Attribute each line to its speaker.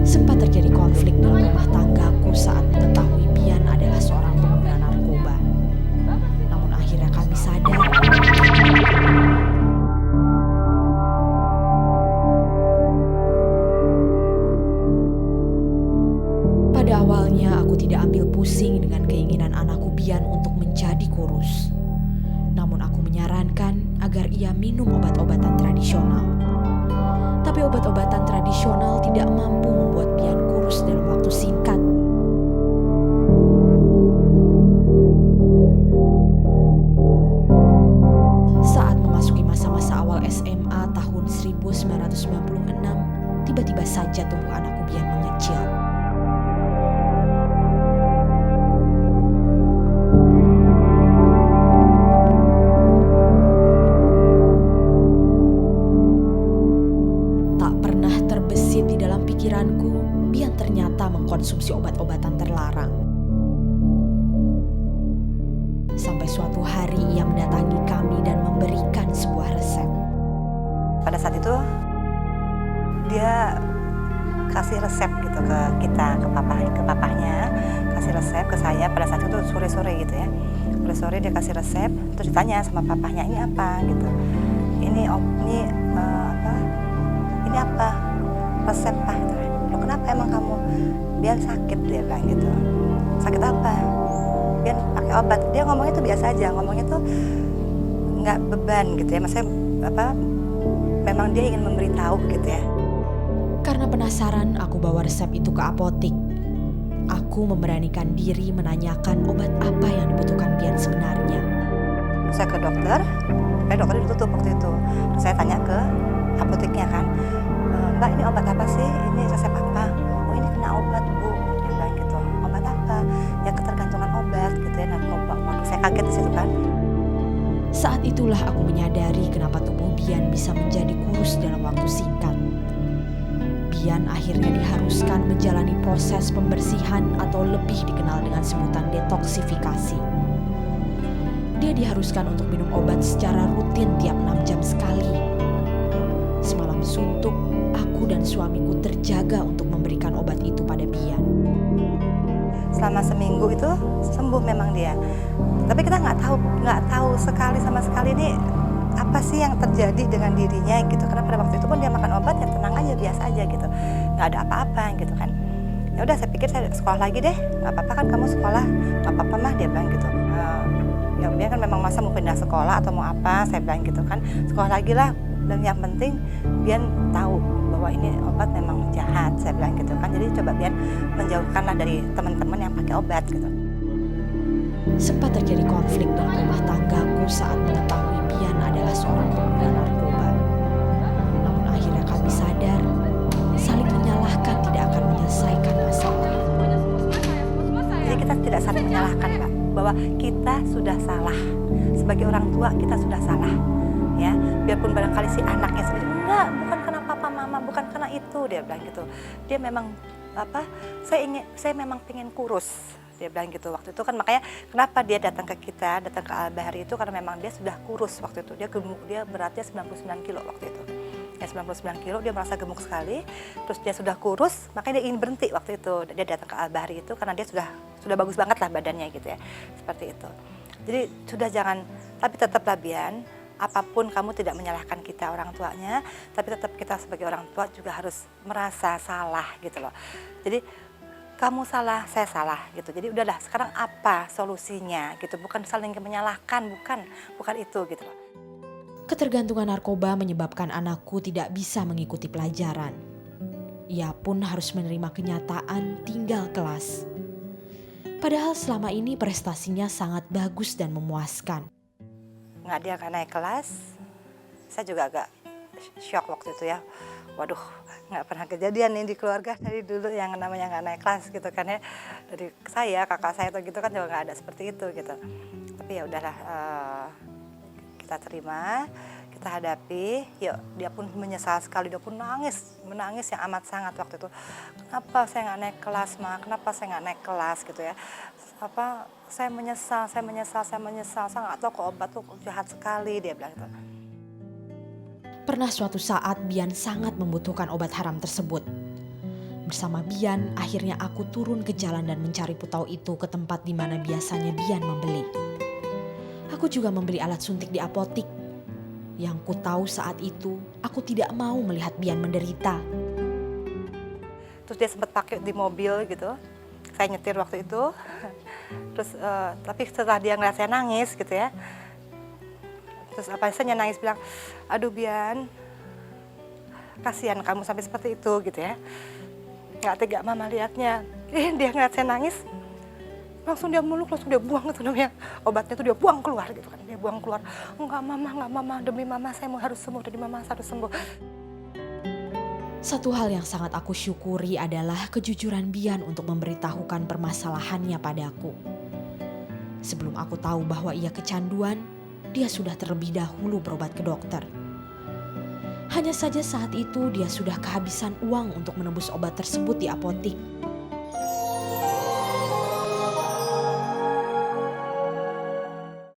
Speaker 1: Sempat terjadi konflik dalam rumah tanggaku saat mengetahui Bian adalah seorang pengguna narkoba. Namun akhirnya kami sadar pada awalnya aku tidak ambil pusing dengan keinginan anakku Bian untuk menjadi kurus. Namun aku menyarankan agar ia minum obat-obatan tradisional. Tapi obat-obatan tradisional tidak mampu membuat Bian kurus dalam waktu singkat. Saat memasuki masa-masa awal SMA tahun 1996, tiba-tiba saja tubuh anakku Bian mengecil. Tak pernah terbesit di dalam pikiranku, Bian ternyata mengkonsumsi obat-obatan terlarang. Sampai suatu hari ia mendatangi kami dan memberikan sebuah resep.
Speaker 2: Pada saat itu dia kasih resep gitu ke kita, ke papahnya, kasih resep ke saya. Pada saat itu sore-sore gitu ya, sore-sore dia kasih resep, terus ditanya sama papahnya, ini apa gitu, ini apa resep Pak gitu. Lo kenapa emang kamu? Biar sakit, dia bilang gitu. Sakit apa? Biar pakai obat. Dia ngomongnya tuh biasa aja, ngomongnya tuh nggak beban gitu ya. Maksudnya memang dia ingin memberitahu gitu ya.
Speaker 1: Karena penasaran, aku bawa resep itu ke apotik. Aku memberanikan diri menanyakan obat apa yang dibutuhkan Bian sebenarnya.
Speaker 2: Saya ke dokter, dokternya ditutup waktu itu. Saya tanya ke apoteknya kan, Mbak ini obat apa sih? Ini resep apa? Oh ini kena obat Bu, dia bilang gitu. Obat apa? Ya ketergantungan obat gitu ya. Waktu saya kaget di situ kan.
Speaker 1: Saat itulah aku menyadari kenapa tubuh Bian bisa menjadi kurus dalam waktu singkat. Bian akhirnya diharuskan menjalani proses pembersihan atau lebih dikenal dengan sebutan detoksifikasi. Dia diharuskan untuk minum obat secara rutin tiap 6 jam sekali. Semalam suntuk, aku dan suamiku terjaga untuk memberikan obat itu pada Bian.
Speaker 2: Selama seminggu itu sembuh memang dia. Tapi kita nggak tahu sama sekali ini apa sih yang terjadi dengan dirinya gitu. Karena pada waktu itu pun dia makan obat ya tenang aja, biasa aja gitu, nggak ada apa-apa gitu kan. Ya udah saya pikir saya sekolah lagi deh, nggak apa-apa kan kamu sekolah, nggak apa-apa mah, dia bilang gitu. Ya dia kan memang masa mau pindah sekolah atau mau apa, saya bilang gitu kan, sekolah lagi lah. Dan yang penting Bian tahu bahwa ini obat memang jahat, saya bilang gitu kan. Jadi coba Bian menjauhkanlah dari teman-teman yang pakai obat gitu.
Speaker 1: Sempat terjadi konflik dalam rumah tanggaku saat mengetahui Bian adalah seorang pengguna narkoba. Namun akhirnya kami sadar, saling menyalahkan tidak akan menyelesaikan masalah.
Speaker 2: Jadi kita tidak saling menyalahkan Pak, bahwa kita sudah salah. Sebagai orang tua kita sudah salah. Ya, biarpun barangkali si anaknya sendiri enggak, bukan karena papa mama, bukan karena itu, dia bilang gitu. Dia memang saya memang pengen kurus, dia bilang gitu waktu itu kan. Makanya kenapa dia datang ke Al-Bahri itu karena memang dia sudah kurus waktu itu. Dia beratnya 99 kilo waktu itu. Ya 99 kilo, dia merasa gemuk sekali. Terus dia sudah kurus, makanya dia ingin berhenti waktu itu. Dia datang ke Al-Bahri itu karena dia sudah bagus banget lah badannya gitu ya. Seperti itu. Jadi sudah jangan, tapi tetaplah Bian, apapun kamu tidak menyalahkan kita orang tuanya, tapi tetap kita sebagai orang tua juga harus merasa salah gitu loh. Jadi kamu salah, saya salah gitu. Jadi udahlah, sekarang apa solusinya gitu, bukan saling menyalahkan, bukan itu gitu loh.
Speaker 1: Ketergantungan narkoba menyebabkan anakku tidak bisa mengikuti pelajaran. Ia pun harus menerima kenyataan tinggal kelas. Padahal selama ini prestasinya sangat bagus dan memuaskan.
Speaker 2: Dia nggak naik kelas, saya juga agak shock waktu itu ya. Waduh, nggak pernah kejadian nih di keluarga dari dulu yang namanya nggak naik kelas gitu kan ya. Dari saya, kakak saya atau gitu kan juga nggak ada seperti itu gitu. Tapi ya udahlah, kita terima, kita hadapi. Yuk, dia pun menyesal sekali, dia pun menangis yang amat sangat waktu itu. Kenapa saya nggak naik kelas, Ma? Kenapa saya nggak naik kelas gitu ya? Saya menyesal, saya nggak tahu kok obat tuh jahat sekali, dia bilang gitu.
Speaker 1: Pernah suatu saat Bian sangat membutuhkan obat haram tersebut. Bersama Bian, akhirnya aku turun ke jalan dan mencari putau itu ke tempat di mana biasanya Bian membeli. Aku juga membeli alat suntik di apotik. Yang ku tahu saat itu, aku tidak mau melihat Bian menderita.
Speaker 2: Terus dia sempat pakai di mobil gitu. Saya nyetir waktu itu. Terus tapi setelah dia ngeliat saya nangis gitu ya. Terus saya nangis bilang, aduh Bian, kasihan kamu sampai seperti itu gitu ya. Nggak tega mama lihatnya. Dia ngeliat saya nangis, langsung dia meluk, langsung dia buang itu namanya obatnya tuh dia buang keluar gitu kan. Dia buang keluar. Enggak mama, demi mama saya mau harus sembuh, demi mama saya harus sembuh.
Speaker 1: Satu hal yang sangat aku syukuri adalah kejujuran Bian untuk memberitahukan permasalahannya padaku. Sebelum aku tahu bahwa ia kecanduan, dia sudah terlebih dahulu berobat ke dokter. Hanya saja saat itu dia sudah kehabisan uang untuk menebus obat tersebut di apotik.